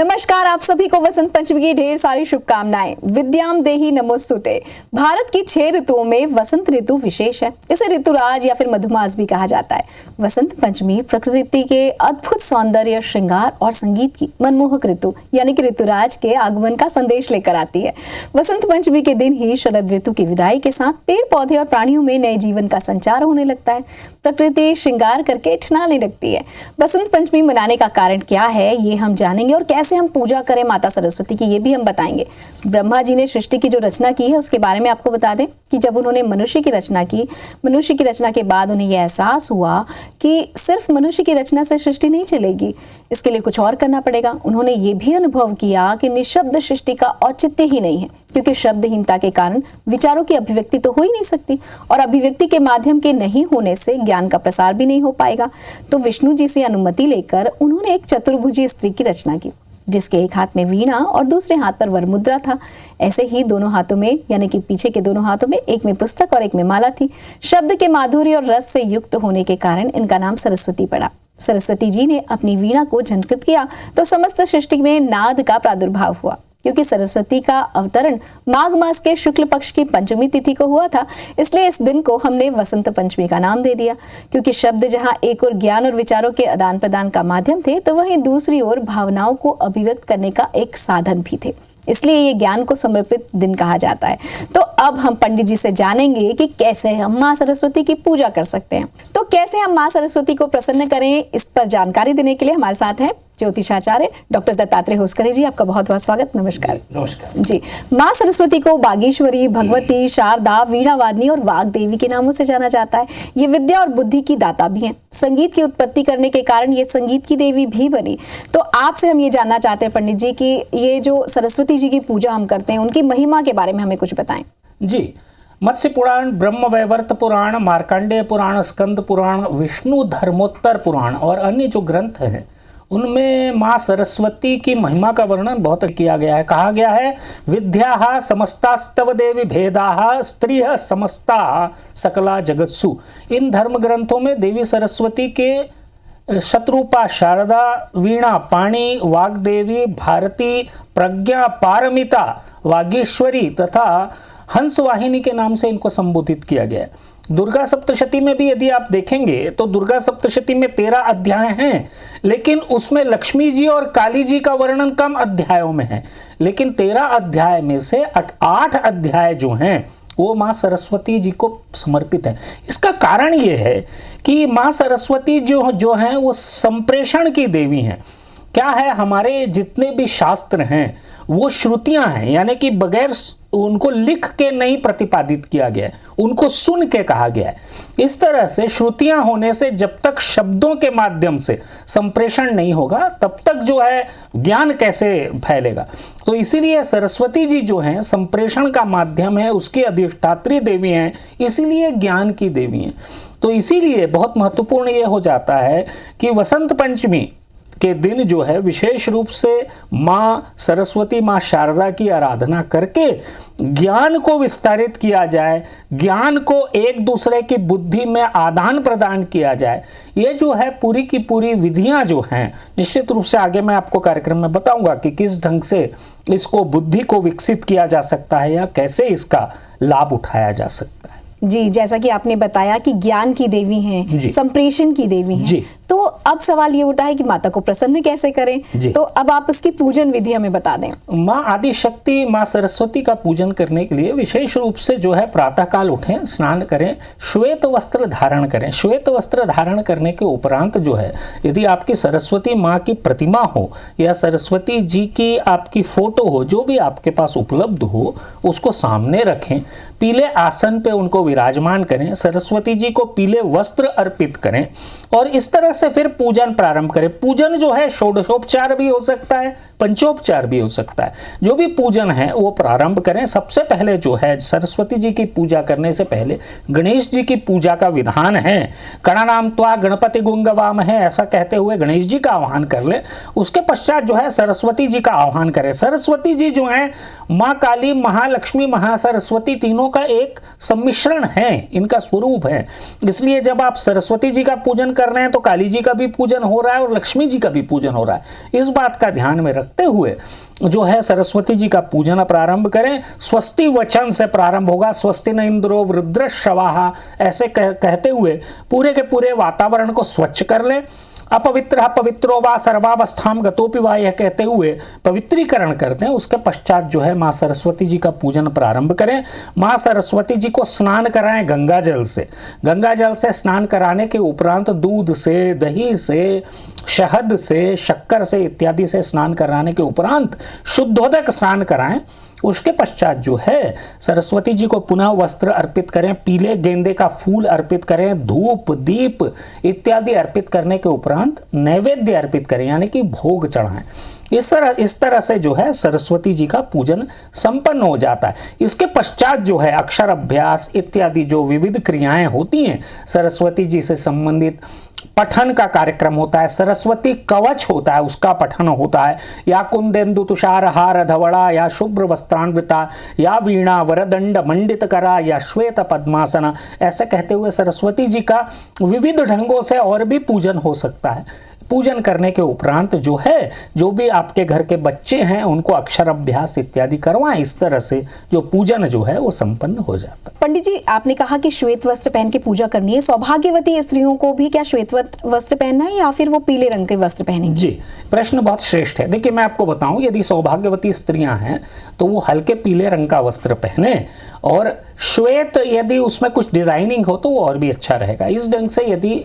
नमस्कार, आप सभी को वसंत पंचमी की ढेर सारी शुभकामनाएं। विद्याम देहि नमोस्तुते। भारत की 6 ऋतुओं में वसंत ऋतु विशेष है। इसे ऋतुराज या फिर मधुमास भी कहा जाता है। वसंत पंचमी प्रकृति के अद्भुत सौंदर्य, श्रृंगार और संगीत की मनमोहक ऋतु यानी कि ऋतुराज के आगमन का संदेश लेकर आती है। वसंत पंचमी के दिन ही शरद ऋतु की विदाई के साथ पेड़ पौधे और प्राणियों में नए जीवन का संचार होने लगता है। प्रकृति श्रृंगार करके ठिठाने लगती है। वसंत पंचमी मनाने का कारण क्या है, ये हम जानेंगे, और कैसे हम पूजा करें माता सरस्वती की, ये भी हम बताएंगे। ब्रह्मा जी ने सृष्टि की जो रचना की है उसके बारे में आपको बता दें कि जब उन्होंने मनुष्य की रचना के बाद उन्हें यह एहसास हुआ कि सिर्फ मनुष्य की रचना से सृष्टि नहीं चलेगी, इसके लिए कुछ और करना पड़ेगा। उन्होंने ये भी अनुभव किया कि निःशब्द सृष्टि का औचित्य ही नहीं है, क्योंकि शब्दहीनता के कारण विचारों की अभिव्यक्ति तो हो ही नहीं सकती, और अभिव्यक्ति के माध्यम के नहीं होने से ज्ञान का प्रसार भी नहीं हो पाएगा। तो विष्णु जी से अनुमति लेकर उन्होंने एक चतुर्भुजी स्त्री की रचना की, जिसके एक हाथ में वीणा और दूसरे हाथ पर वरमुद्रा था। ऐसे ही दोनों हाथों में, यानी कि पीछे के दोनों हाथों में, एक में पुस्तक और एक में माला थी। शब्द के माधुर्य और रस से युक्त होने के कारण इनका नाम सरस्वती पड़ा। सरस्वती जी ने अपनी वीणा को झंकृत किया तो समस्त सृष्टि में नाद का प्रादुर्भाव हुआ। क्योंकि सरस्वती का अवतरण माघ मास के शुक्ल पक्ष की पंचमी तिथि को हुआ था, इसलिए इस दिन को हमने वसंत पंचमी का नाम दे दिया। क्योंकि शब्द जहां एक ओर ज्ञान और विचारों के आदान प्रदान का माध्यम थे, तो वहीं दूसरी ओर भावनाओं को अभिव्यक्त करने का एक साधन भी थे, इसलिए ये ज्ञान को समर्पित दिन कहा जाता है। तो अब हम पंडित जी से जानेंगे कि कैसे हम माँ सरस्वती की पूजा कर सकते हैं। तो कैसे हम माँ सरस्वती को प्रसन्न करें, इस पर जानकारी देने के लिए हमारे साथ हैं ज्योतिषाचार्य डॉक्टर दत्तात्रेय होसकरे जी। आपका बहुत बहुत स्वागत। नमस्कार। नमस्कार जी। माँ सरस्वती को बागेश्वरी, भगवती, शारदा, वीणावादिनी और वाग देवी के नामों से जाना जाता है। ये विद्या और बुद्धि की दाता भी हैं। संगीत की उत्पत्ति करने के कारण ये संगीत की देवी भी बनी। तो आपसे हम ये जानना चाहते हैं पंडित जी कि ये जो सरस्वती जी की पूजा हम करते हैं, उनकी महिमा के बारे में हमें कुछ बताएं। जी। मत्स्य पुराण, ब्रह्म वैवर्त पुराण, मार्कंडेय पुराण, स्कंद पुराण, विष्णु धर्मोत्तर पुराण और अन्य जो ग्रंथ हैं, उनमें माँ सरस्वती की महिमा का वर्णन बहुत किया गया है। कहा गया है, विद्या समस्तास्तव देवी भेदा स्त्रिय समस्ता सकला जगत्सु। इन धर्म ग्रंथों में देवी सरस्वती के शत्रुपा शारदा, वीणा पाणी, वाग्देवी, भारती, प्रज्ञा पारमिता, वागीश्वरी तथा हंसवाहिनी के नाम से इनको संबोधित किया गया है। दुर्गा सप्तशती में भी यदि आप देखेंगे तो दुर्गा सप्तशती में 13 अध्याय हैं, लेकिन उसमें लक्ष्मी जी और काली जी का वर्णन कम अध्यायों में है। लेकिन 13 अध्याय में से 8 अध्याय जो हैं वो माँ सरस्वती जी को समर्पित है। इसका कारण ये है कि माँ सरस्वती जो हैं वो संप्रेषण की देवी हैं। क्या है, हमारे जितने भी शास्त्र हैं वो श्रुतियां हैं, यानी कि बगैर उनको लिख के नहीं प्रतिपादित किया गया है, उनको सुन के कहा गया है। इस तरह से श्रुतियां होने से जब तक शब्दों के माध्यम से संप्रेषण नहीं होगा, तब तक जो है ज्ञान कैसे फैलेगा। तो इसीलिए सरस्वती जी जो हैं संप्रेषण का माध्यम है, उसकी अधिष्ठात्री देवी हैं, इसीलिए ज्ञान की देवी हैं। तो इसीलिए बहुत महत्वपूर्ण ये हो जाता है कि वसंत पंचमी के दिन जो है विशेष रूप से माँ सरस्वती, माँ शारदा की आराधना करके ज्ञान को विस्तारित किया जाए, ज्ञान को एक दूसरे की बुद्धि में आदान प्रदान किया जाए। ये जो है पूरी की पूरी विधियां जो हैं, निश्चित रूप से आगे मैं आपको कार्यक्रम में बताऊंगा कि किस ढंग से इसको बुद्धि को विकसित किया जा सकता है या कैसे इसका लाभ उठाया जा सकता है। जी, जैसा कि आपने बताया कि ज्ञान की देवी हैं, संप्रेषण की देवी हैं, तो अब सवाल ये उठा है कि माता को प्रसन्न कैसे करें। तो अब आप इसकी पूजन विधि हमें बता दें। माँ आदि शक्ति, माँ सरस्वती का पूजन करने के लिए विशेष रूप से जो है प्रातःकाल उठें, स्नान करें, श्वेत वस्त्र धारण करें। श्वेत वस्त्र धारण करने के उपरांत जो है, यदि आपकी सरस्वती माँ की प्रतिमा हो या सरस्वती जी की आपकी फोटो हो, जो भी आपके पास उपलब्ध हो, उसको सामने रखें, पीले आसन पे उनको विराजमान करें, सरस्वती जी को पीले वस्त्र अर्पित करें और इस तरह से फिर पूजन प्रारंभ करें। पूजन जो है षोडशोपचार भी हो सकता है, पंचोपचार भी हो सकता है। जो भी पूजन है वो प्रारंभ करें। सबसे पहले जो है सरस्वती जी की पूजा करने से पहले गणेश जी की पूजा का विधान है। कणानाम त्वा गणपति गुंगवाम है, ऐसा कहते हुए गणेश जी का आह्वान कर ले। उसके पश्चात जो है सरस्वती जी का आह्वान करें। सरस्वती जी जो है माँ काली, महालक्ष्मी, महासरस्वती तीनों का एक सम्मिश्रण है, इनका स्वरूप है। इसलिए जब आप सरस्वती जी का पूजन कर रहे हैं तो काली जी का भी पूजन हो रहा है और लक्ष्मी जी का भी पूजन हो रहा है। इस बात का ध्यान में रखते करते हुए जो है सरस्वती जी का पूजन प्रारंभ करें। स्वस्ति वचन से प्रारंभ होगा, स्वस्ति न इंद्रो वृद्धश्रवाः, ऐसे कहते हुए पूरे के पूरे वातावरण को स्वच्छ कर लें। अपवित्र पवित्रो वा सर्वावस्थाम गतोपि वा, यह कहते हुए पवित्रीकरण करते हैं। उसके पश्चात जो है माँ सरस्वती जी का पूजन प्रारंभ करें। माँ सरस्वती जी को स्नान कराएं गंगा जल से। गंगा जल से स्नान कराने के उपरांत दूध से, दही से, शहद से, शक्कर से इत्यादि से स्नान कराने के उपरांत शुद्धोदक स्नान कराएं। उसके पश्चात जो है सरस्वती जी को पुनः वस्त्र अर्पित करें, पीले गेंदे का फूल अर्पित करें, धूप दीप इत्यादि अर्पित करने के उपरांत नैवेद्य अर्पित करें, यानी कि भोग चढ़ाएं। इस तरह से जो है सरस्वती जी का पूजन संपन्न हो जाता है। इसके पश्चात जो है अक्षर अभ्यास इत्यादि जो विविध क्रियाएं होती हैं सरस्वती जी से संबंधित, पठन का कार्यक्रम होता है, सरस्वती कवच होता है उसका पठन होता है, या कुंदेन्दु तुषार हार धवड़ा, या शुभ्र वस्त्रान्विता, या वीणा वरदंड मंडित करा, या श्वेत पद्मासना, ऐसे कहते हुए सरस्वती जी का विविध ढंगों से और भी पूजन हो सकता है। पूजन करने के उपरांत जो है जो भी आपके घर के बच्चे हैं उनको अक्षर अभ्यास इत्यादि करवाएं। इस तरह से जो पूजन जो है वो संपन्न हो जाता है। पंडित जी, आपने कहा कि श्वेत वस्त्र पहन के पूजा करनी है। सौभाग्यवती स्त्रियों को भी क्या श्वेत वस्त्र पहनना है या फिर वो पीले रंग के वस्त्र पहनेंगे? जी, प्रश्न बहुत श्रेष्ठ है। देखिए, मैं आपको बताऊं, यदि सौभाग्यवती स्त्रियां हैं तो वो हल्के पीले रंग का वस्त्र पहने, और श्वेत यदि उसमें कुछ डिजाइनिंग हो तो वो और भी अच्छा रहेगा। इस ढंग से यदि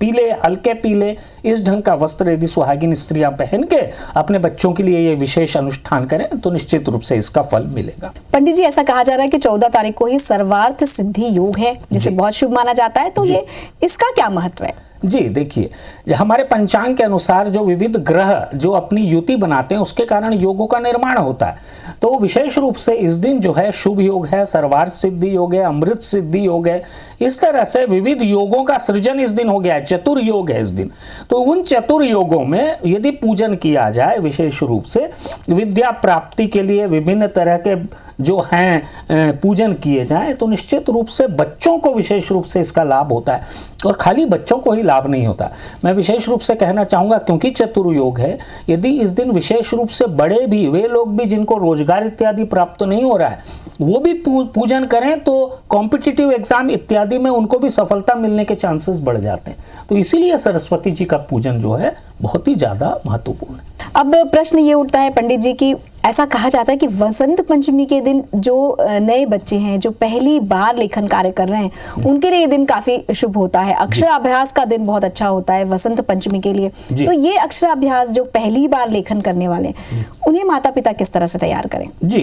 पीले, हल्के पीले इस ढंग का वस्त्र यदि सुहागिन स्त्रियां पहन के अपने बच्चों के लिए ये विशेष अनुष्ठान करें तो निश्चित रूप से इसका फल मिलेगा। पंडित जी, ऐसा कहा जा रहा है कि 14 तारीख को ही सर्वार्थ सिद्धि योग है, जिसे बहुत शुभ माना जाता है, तो ये इसका क्या महत्व है? जी देखिए, हमारे पंचांग के अनुसार जो विविध ग्रह जो अपनी युति बनाते हैं उसके कारण योगों का निर्माण होता है। तो विशेष रूप से इस दिन जो है शुभ योग है, सर्वार्थ सिद्धि योग है, अमृत सिद्धि योग है, इस तरह से विविध योगों का सृजन इस दिन हो गया है। चतुर योग है इस दिन। तो उन चतुर योगों में यदि पूजन किया जाए विशेष रूप से विद्या प्राप्ति के लिए विभिन्न तरह के जो हैं पूजन किए जाएं तो निश्चित रूप से बच्चों को विशेष रूप से इसका लाभ होता है। और खाली बच्चों को ही लाभ नहीं होता, मैं विशेष रूप से कहना चाहूँगा, क्योंकि चतुर्योग है, यदि इस दिन विशेष रूप से बड़े भी, वे लोग भी जिनको रोजगार इत्यादि प्राप्त नहीं हो रहा है, वो भी पूजन करें तो कॉम्पिटिटिव एग्जाम इत्यादि में उनको भी सफलता मिलने के चांसेस बढ़ जाते हैं। तो इसीलिए सरस्वती जी का पूजन जो है बहुत ही ज़्यादा महत्वपूर्ण है। अब प्रश्न ये उठता है पंडित जी कि ऐसा कहा जाता है कि वसंत पंचमी के दिन जो नए बच्चे हैं जो पहली बार लेखन कार्य कर रहे हैं उनके लिए ये दिन काफी शुभ होता है। अक्षराभ्यास का दिन बहुत अच्छा होता है वसंत पंचमी के लिए। तो ये अक्षराभ्यास जो पहली बार लेखन करने वाले उन्हें माता पिता किस तरह से तैयार करें? जी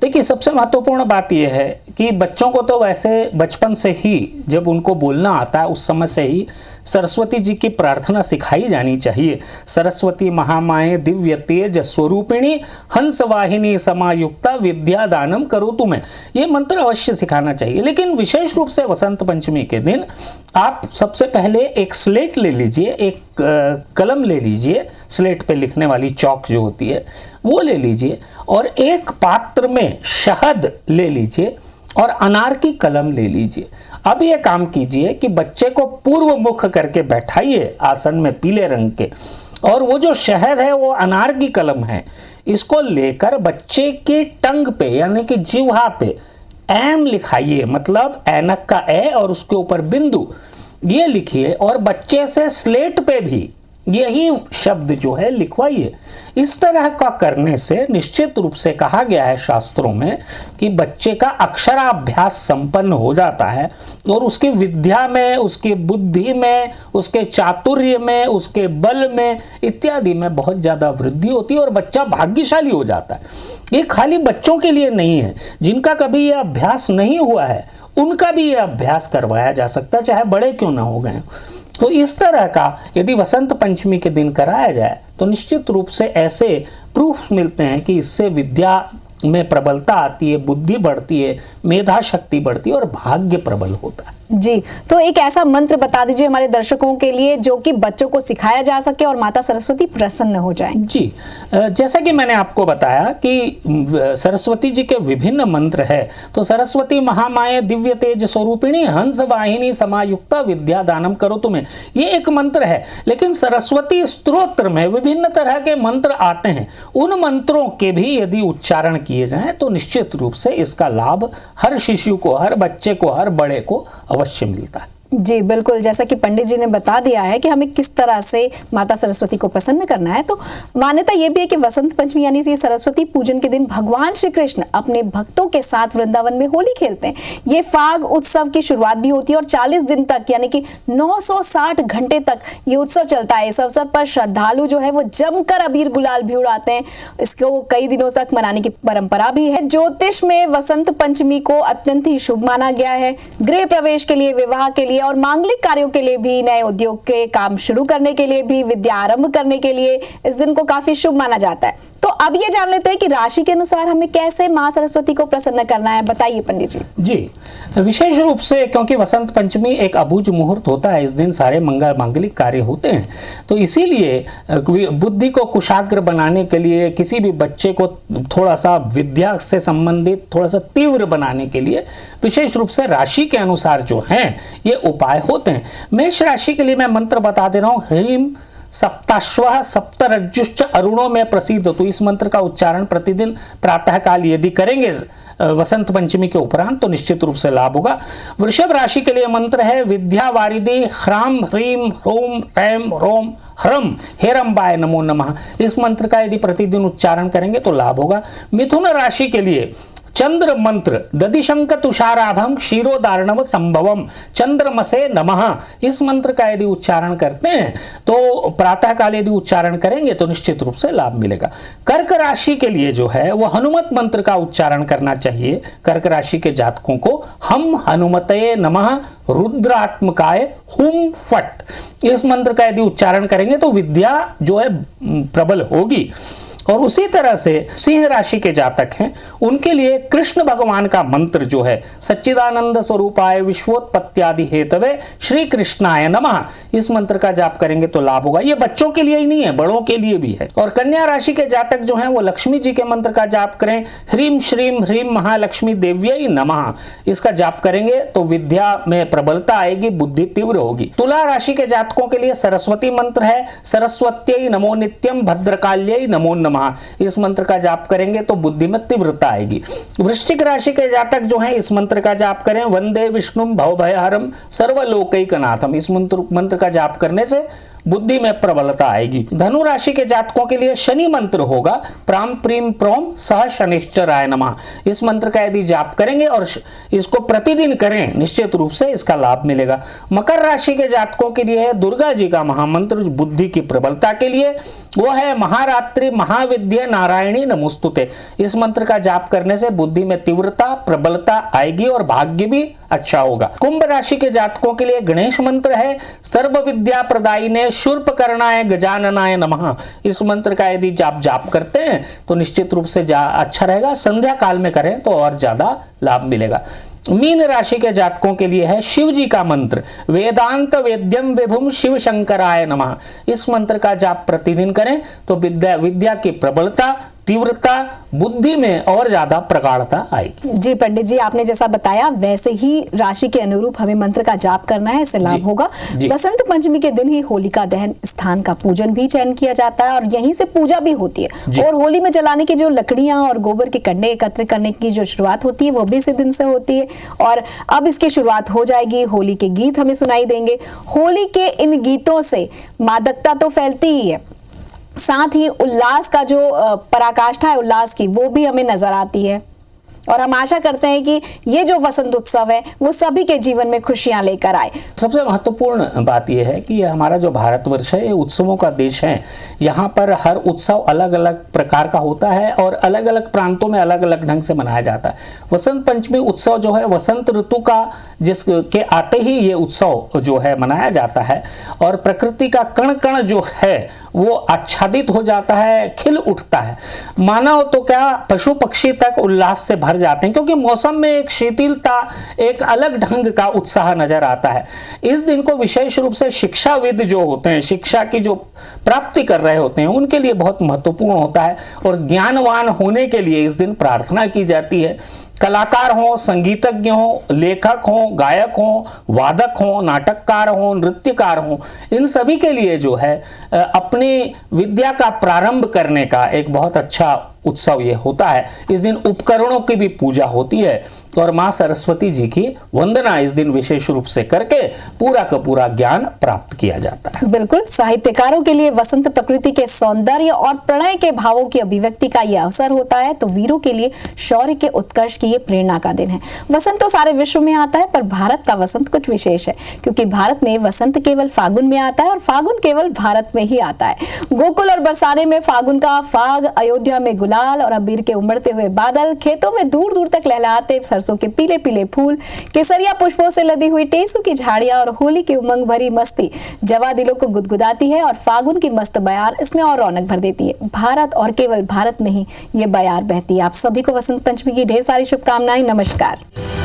देखिए, सबसे महत्वपूर्ण बात यह है कि बच्चों को तो वैसे बचपन से ही जब उनको बोलना आता है उस समय से ही सरस्वती जी की प्रार्थना सिखाई जानी चाहिए। सरस्वती महामाये दिव्य तेज स्वरूपिणी हंस वाहिनी समायुक्ता विद्या दानम करो तुम्हें, ये मंत्र अवश्य सिखाना चाहिए। लेकिन विशेष रूप से वसंत पंचमी के दिन आप सबसे पहले एक स्लेट ले लीजिए, एक कलम ले लीजिए, स्लेट पे लिखने वाली चौक जो होती है वो ले लीजिए, और एक पात्र में शहद ले लीजिए और अनार की कलम ले लीजिए। अब ये काम कीजिए कि बच्चे को पूर्व मुख करके बैठाइए आसन में पीले रंग के, और वो जो शहद है वो अनार की कलम है, इसको लेकर बच्चे की टंग पे यानी कि जिह्वा पे एम लिखाइए, मतलब ऐनक का ए और उसके ऊपर बिंदु, ये लिखिए और बच्चे से स्लेट पे भी यही शब्द जो है लिखवाइए। इस तरह का करने से निश्चित रूप से कहा गया है शास्त्रों में कि बच्चे का अक्षराभ्यास संपन्न हो जाता है और उसकी विद्या में, उसकी बुद्धि में, उसके चातुर्य में, उसके बल में इत्यादि में बहुत ज़्यादा वृद्धि होती है और बच्चा भाग्यशाली हो जाता है। ये खाली बच्चों के लिए नहीं है, जिनका कभी यह अभ्यास नहीं हुआ है उनका भी यह अभ्यास करवाया जा सकता है, चाहे बड़े क्यों ना हो गए। तो इस तरह का यदि वसंत पंचमी के दिन कराया जाए तो निश्चित रूप से ऐसे प्रूफ मिलते हैं कि इससे विद्या में प्रबलता आती है, बुद्धि बढ़ती है, मेधा शक्ति बढ़ती है और भाग्य प्रबल होता है। जी, तो एक ऐसा मंत्र बता दीजिए हमारे दर्शकों के लिए जो कि बच्चों को सिखाया जा सके और माता सरस्वती प्रसन्न हो जाए। जी, जैसा कि मैंने आपको बताया कि सरस्वती जी के विभिन्न मंत्र है। तो सरस्वती महामाये दिव्य तेज स्वरूपिणी हंस वाहिनी समायुक्ता विद्या दानम करो तुम्हें, ये एक मंत्र है। लेकिन सरस्वती स्तोत्र में विभिन्न तरह के मंत्र आते हैं। उन मंत्रों के भी यदि उच्चारण किए जाएं तो निश्चित रूप से इसका लाभ हर शिशु को, हर बच्चे को, हर बड़े को अवश्य मिलता है। जी बिल्कुल, जैसा कि पंडित जी ने बता दिया है कि हमें किस तरह से माता सरस्वती को प्रसन्न करना है। तो मान्यता ये भी है कि वसंत पंचमी यानी कि सरस्वती पूजन के दिन भगवान श्री कृष्ण अपने भक्तों के साथ वृंदावन में होली खेलते हैं। ये फाग उत्सव की शुरुआत भी होती है और 40 दिन तक यानी कि 960 घंटे तक ये उत्सव चलता है। इस अवसर पर श्रद्धालु जो है वो जमकर अबीर गुलाल भी उड़ाते हैं। इसको कई दिनों तक मनाने की परंपरा भी है। ज्योतिष में वसंत पंचमी को अत्यंत ही शुभ माना गया है। गृह प्रवेश के लिए, विवाह के लिए और मांगलिक कार्यों के लिए भी, नए उद्योग के काम शुरू करने के लिए भी, विद्या आरंभ करने के लिए इस दिन को काफी शुभ माना जाता है। तो अब ये जान लेते हैं कि राशि के अनुसार हमें कैसे मां सरस्वती को प्रसन्न करना है, बताइए पंडित जी। जी, विशेष रूप से क्योंकि वसंत पंचमी एक अबूझ मुहूर्त होता है, इस दिन सारे मांगलिक कार्य होते हैं, तो इसीलिए बुद्धि को कुशाग्र बनाने के लिए, किसी भी बच्चे को थोड़ा सा विद्या से संबंधित थोड़ा सा तीव्र बनाने के लिए विशेष रूप से राशि के अनुसार जो हैं ये उपाय होते हैं। मेष राशि के लिए मैं मंत्र बता दे रहा हूँ, ह्रीम सप्ताश्वः सप्तरज्जुश्च अरुणों में प्रसिद्ध। तो इस मंत्र का उच्चारण प्रतिदिन प्रातःकाल यदि करेंगे वसंत पंचमी के उपरांत तो निश्चित रूप से लाभ होगा। वृषभ राशि के लिए मंत्र है विद्या वारिदी ह्राम ह्रीम ह्रोम ऐम रोम ह्रम हेरम्बाय नमो नमः। इस मंत्र का यदि प्रतिदिन उच्चारण करेंगे तो लाभ होगा। मिथुन राशि के लिए चंद्र मंत्र दधिशंक तुषाराभम क्षीरोदार्णव संभवम चंद्रमसे नमः, इस मंत्र का यदि उच्चारण करते हैं तो प्रातःकाल यदि उच्चारण करेंगे तो निश्चित रूप से लाभ मिलेगा। कर्क राशि के लिए जो है वो हनुमत मंत्र का उच्चारण करना चाहिए। कर्क राशि के जातकों को हम हनुमते नमः रुद्रात्मकाय हुम फट, इस मंत्र का यदि उच्चारण करेंगे तो विद्या जो है प्रबल होगी। और उसी तरह से सिंह राशि के जातक हैं उनके लिए कृष्ण भगवान का मंत्र जो है सच्चिदानंद स्वरूपाय विश्वोत्पत्त्यादि हेतवे श्री कृष्णाय नमः, इस मंत्र का जाप करेंगे तो लाभ होगा। ये बच्चों के लिए ही नहीं है, बड़ों के लिए भी है। और कन्या राशि के जातक जो हैं वो लक्ष्मी जी के मंत्र का जाप करें, ह्रीम श्रीम ह्रीम महालक्ष्मी देव्यै नमः, इसका जाप करेंगे तो विद्या में प्रबलता आएगी, बुद्धि तीव्र होगी। तुला राशि के जातकों के लिए सरस्वती मंत्र है सरस्वत्यै नमो नित्यम भद्रकाल्यै नमो नमः, इस मंत्र का जाप करेंगे तो बुद्धि में तीव्रता आएगी। वृश्चिक राशि के जातक जो हैं इस मंत्र का जाप करें वंदे विष्णुम भवभयहरम सर्वलोकैकनाथम, इस मंत्र का जाप करने से बुद्धि में प्रबलता आएगी। धनु राशि के जातकों के लिए शनि मंत्र होगा प्राम प्रीम प्रोम सह शनिश्चराय नमः, इस मंत्र का यदि जाप करेंगे और इसको प्रतिदिन करें निश्चित रूप से इसका लाभ मिलेगा। मकर राशि के जातकों के लिए है दुर्गा जी का महामंत्र बुद्धि की प्रबलता के लिए, वो है महारात्रि महाविद्या नारायणी नमोस्तुते, इस मंत्र का जाप करने से बुद्धि में तीव्रता प्रबलता आएगी और भाग्य भी अच्छा होगा। कुंभ राशि के जातकों के लिए गणेश मंत्र है सर्व विद्या प्रदायिने शूर्पकर्णाय गजाननाय नमः, इस मंत्र का यदि जाप करते हैं तो निश्चित रूप से अच्छा रहेगा। संध्या काल में करें तो और ज्यादा लाभ मिलेगा। मीन राशि के जातकों के लिए है शिव जी का मंत्र वेदांत वेद्यम विभुम शिव शंकराय नमः, इस मंत्र का जाप प्रतिदिन करें तो विद्या की प्रबलता तीव्रता बुद्धि में और ज्यादा प्रगाढ़ता आएगी। जी पंडित जी, आपने जैसा बताया वैसे ही राशि के अनुरूप हमें मंत्र का जाप करना है, इससे लाभ होगा। वसंत पंचमी के दिन ही होलिका दहन स्थान का पूजन भी चयन किया जाता है और यहीं से पूजा भी होती है। और होली में जलाने की जो लकड़ियां और गोबर के कंडे एकत्र करने की जो शुरुआत होती है वो भी इसी दिन से होती है। और अब इसकी शुरुआत हो जाएगी, होली के गीत हमें सुनाई देंगे। होली के इन गीतों से मादकता तो फैलती ही है, साथ ही उल्लास का जो पराकाष्ठा है उल्लास की वो भी हमें नजर आती है। और हम आशा करते हैं कि ये जो वसंत उत्सव है वो सभी के जीवन में खुशियां लेकर आए। सबसे महत्वपूर्ण बात यह है कि हमारा जो भारतवर्ष है ये उत्सवों का देश है। यहाँ पर हर उत्सव अलग अलग प्रकार का होता है और अलग अलग प्रांतों में अलग अलग ढंग से मनाया जाता है। वसंत पंचमी उत्सव जो है वसंत ऋतु का जिसके आते ही ये उत्सव जो है मनाया जाता है और प्रकृति का कण कण जो है वो आच्छादित हो जाता है, खिल उठता है। मानव तो क्या पशु पक्षी तक उल्लास से भर भर जाते हैं, क्योंकि मौसम में एक शिथिलता, एक अलग ढंग का उत्साह नजर आता है। इस दिन को विशेष रूप से शिक्षाविद जो होते हैं, शिक्षा की जो प्राप्ति कर रहे होते हैं, उनके लिए बहुत महत्वपूर्ण होता है और ज्ञानवान होने के लिए इस दिन प्रार्थना की जाती है। कलाकार हों, संगीतज्ञ हों, लेखक हों, गायक हों, वादक हों, नाटककार हों, नृत्यकार हों, इन सभी के लिए जो है अपनी विद्या का प्रारंभ करने का एक बहुत अच्छा उत्सव ये होता है। इस दिन उपकरणों की भी पूजा होती है और माँ सरस्वती जी की वंदना इस दिन विशेष रूप से करके पूरा का पूरा ज्ञान प्राप्त किया जाता है। बिल्कुल, साहित्यकारों के लिए वसंत प्रकृति के सौंदर्य और प्रणय के भावों की अभिव्यक्ति का ये अवसर होता है, तो वीरों के लिए शौर्य के उत्कर्ष की ये प्रेरणा का दिन है। वसंत तो सारे विश्व में आता है, पर भारत का वसंत कुछ विशेष है, क्योंकि भारत में वसंत केवल फागुन में आता है और फागुन केवल भारत में ही आता है। गोकुल और बरसाने में फागुन का फाग, अयोध्या में गुलाल और अबीर के उमड़ते हुए बादल, खेतों में दूर दूर तक लहलहाते सरसों के पीले पीले फूल, केसरिया पुष्पों से लदी हुई टेसू की झाड़ियां और होली की उमंग भरी मस्ती जवा दिलों को गुदगुदाती है और फागुन की मस्त बयार इसमें और रौनक भर देती है। भारत और केवल भारत में ही ये बयार बहती है। आप सभी को वसंत पंचमी की ढेर सारी शुभकामनाएं। नमस्कार।